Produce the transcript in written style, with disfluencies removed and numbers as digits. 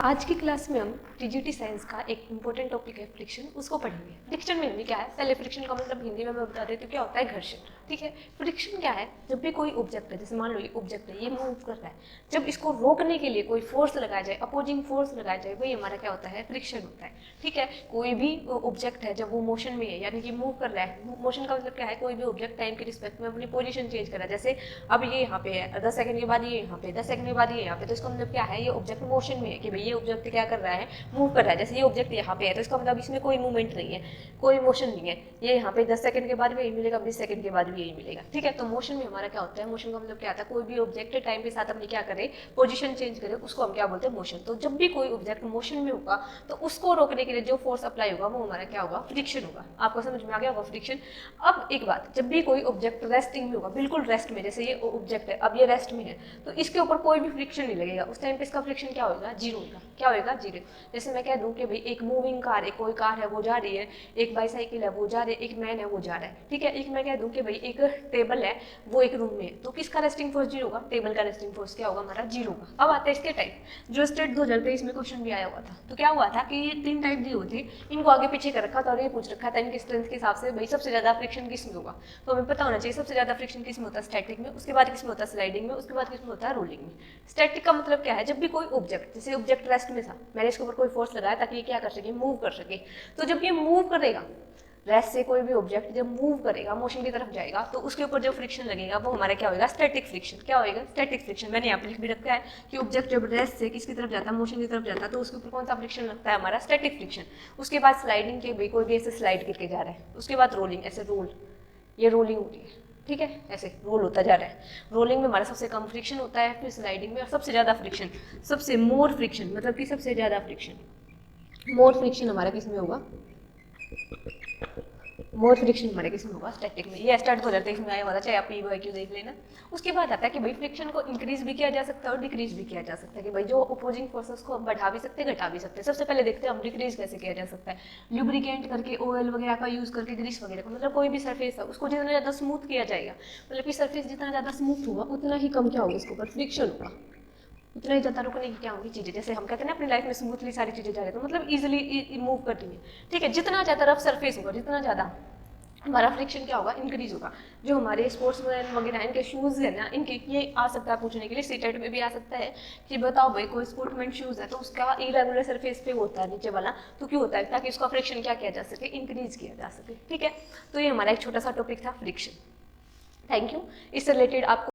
आज की क्लास में हम टीजीटी साइंस का एक इंपॉर्टेंट टॉपिक है फ्रिक्शन, उसको पढ़ेंगे। फ्रिक्शन में भी क्या है, पहले फ्रिक्शन का मतलब हिंदी में मैं बता देती हूँ क्या होता है, घर्षण। ठीक है, फ्रिक्शन क्या है, जब भी कोई ऑब्जेक्ट है, जैसे मान लो ये ऑब्जेक्ट है, ये मूव कर रहा है, जब इसको रोकने के लिए कोई फोर्स लगाया जाए, अपोजिंग फोर्स लगाया जाए, वही हमारा क्या होता है, फ्रिक्शन होता है। ठीक है, कोई भी ऑब्जेक्ट है जब वो मोशन में है, यानी कि मूव कर रहा है, मोशन का मतलब क्या है, कोई भी ऑब्जेक्ट टाइम के रिस्पेक्ट में अपनी पोजीशन चेंज कर रहा है। जैसे अब ये यहाँ पे है, 10 सेकंड के बाद ये यहाँ पे, 10 सेकंड के बाद ये यहाँ पे, तो इसका मतलब क्या है, ये ऑब्जेक्ट मोशन में है कि भाई ये ऑब्जेक्ट क्या कर रहा है, मूव कर रहा है। जैसे ये ऑब्जेक्ट यहाँ पे है तो इसका मतलब इसमें कोई मूवमेंट नहीं है, कोई मोशन नहीं है। ये यहाँ पे 10 सेकंड के बाद भी यही मिलेगा, 20 सेकंड के बाद भी यही मिलेगा। ठीक है, तो मोशन में हमारा क्या होता है, मोशन का मतलब क्या आता है, कोई भी ऑब्जेक्ट टाइम के साथ अपनी क्या करे, पोजीशन चेंज करे, उसको हम क्या बोलते हैं, मोशन। तो जब भी कोई ऑब्जेक्ट मोशन में होगा तो उसको रोकने के लिए जो फोर्स अप्लाई होगा वो हमारा क्या होगा, फ्रिक्शन होगा। आपको समझ में आ गया होगा फ्रिक्शन। अब एक बात, जब भी कोई ऑब्जेक्ट रेस्टिंग में होगा, बिल्कुल रेस्ट में, जैसे ये ऑब्जेक्ट है अब ये रेस्ट में है, तो इसके ऊपर कोई भी फ्रिक्शन नहीं लगेगा, उस टाइम पे इसका फ्रिक्शन क्या होगा, जीरो होगा। क्या होगा, जीरो। जैसे मैं कह दूं कि भाई एक मूविंग कार है, कोई कार है वो जा रही है, एक बाईसाइकिल है वो जा रही है, एक मैन है वो जा रहा है। ठीक है, एक मैं कह दूं कि भाई एक टेबल है वो एक रूम में है, तो किसका रेस्टिंग फोर्स जीरो होगा, टेबल का रेस्टिंग फोर्स क्या होगा, हमारा जीरो होगा। अब आता है इसके टाइप, जो स्टेट 2023 में क्वेश्चन भी आया हुआ था। तो क्या हुआ था कि ये 3 टाइप दी हुई थी, इनको आगे पीछे कर रखा था और ये पूछ रखा था इनकी स्ट्रेंथ के हिसाब से भाई सबसे ज्यादा फ्रिक्शन किस में होगा। तो हमें पता होना चाहिए सबसे ज्यादा फ्रिक्शन किस में होता है, स्टैटिक में, उसके बाद किस में होता है, स्लाइडिंग में, उसके बाद किस में होता है, रोलिंग में। स्टैटिक का मतलब क्या है, जब भी कोई ऑब्जेक्ट, जैसे ऑब्जेक्ट रेस्ट में था, मैंने इसके ऊपर कोई फोर्स लगाया ताकि ये क्या कर सके, मूव कर सके। तो जब ये मूव करेगा, रेस्ट से कोई भी ऑब्जेक्ट जब मूव करेगा, मोशन की तरफ जाएगा, तो उसके ऊपर जो फ्रिक्शन लगेगा वो हमारा क्या होगा, स्टैटिक फ्रिक्शन। क्या होगा, स्टैटिक फ्रिक्शन। मैंने यहाँ पे लिख भी रखा है कि ऑब्जेक्ट जब रेस्ट से किसकी तरफ जाता है, मोशन की तरफ जाता है, तो उसके ऊपर कौन सा फ्रिक्शन लगता है, हमारा स्टैटिक फ्रिक्शन। उसके बाद स्लाइडिंग के, भाई कोई भी ऐसे स्लाइड करके जा रहा है, उसके बाद रोलिंग, ऐसे रोल, ये रोलिंग होती है। ठीक है, ऐसे रोल होता जा रहा है। रोलिंग में हमारा सबसे कम फ्रिक्शन होता है, फिर स्लाइडिंग में सबसे ज्यादा फ्रिक्शन, सबसे मोर फ्रिक्शन, मतलब कि सबसे ज्यादा फ्रिक्शन, मोर फ्रिक्शन हमारा किस में होगा, मोर फ्रिक्शन हमारे किस में होगा, स्टैटिक में। ये स्टार्ट 2023 में आया हुआ था, चाहे आप क्यों देख लेना। उसके बाद आता है कि भाई फ्रिक्शन को इंक्रीज भी किया जा सकता है और डिक्रीज भी किया जा सकता है, कि भाई जो अपोजिंग फोर्सेस को हम बढ़ा भी सकते हैं, घटा भी सकते हैं। सबसे पहले देखते हैं हम डिक्रीज कैसे किया जा सकता है। ल्यूब्रिकेंट करके, ऑयल वगैरह का यूज करके, ग्रीस वगैरह का, मतलब कोई भी सर्फेस है उसको जितना ज्यादा स्मूथ किया जाएगा, मतलब कि सर्फेस जितना ज्यादा स्मूथ होगा उतना ही कम क्या होगा, इसके ऊपर फ्रिक्शन होगा, उतना ही ज्यादा रुकने की क्या होगी चीजें। जैसे हम कहते हैं ना अपनी लाइफ में स्मूथली सारी चीजें जा रही है, तो मतलब इजिली मूव करती है। ठीक है, जितना ज्यादा रफ सर्फेस होगा, जितना ज्यादा हमारा फ्रिक्शन क्या होगा, इंक्रीज होगा। जो हमारे स्पोर्ट्समैन वगैरह इनके शूज़ है ना, इनके ये आ सकता है पूछने के लिए, सीटेट में भी आ सकता है कि बताओ भाई कोई स्पोर्ट्समैन शूज़ है तो उसका इरेगुलर सरफेस पे होता है नीचे वाला, तो क्यों होता है, ताकि उसका फ्रिक्शन क्या किया जा सके, इंक्रीज किया जा सके। ठीक है, तो ये हमारा एक छोटा सा टॉपिक था फ्रिक्शन। Thank you. इससे रिलेटेड आपको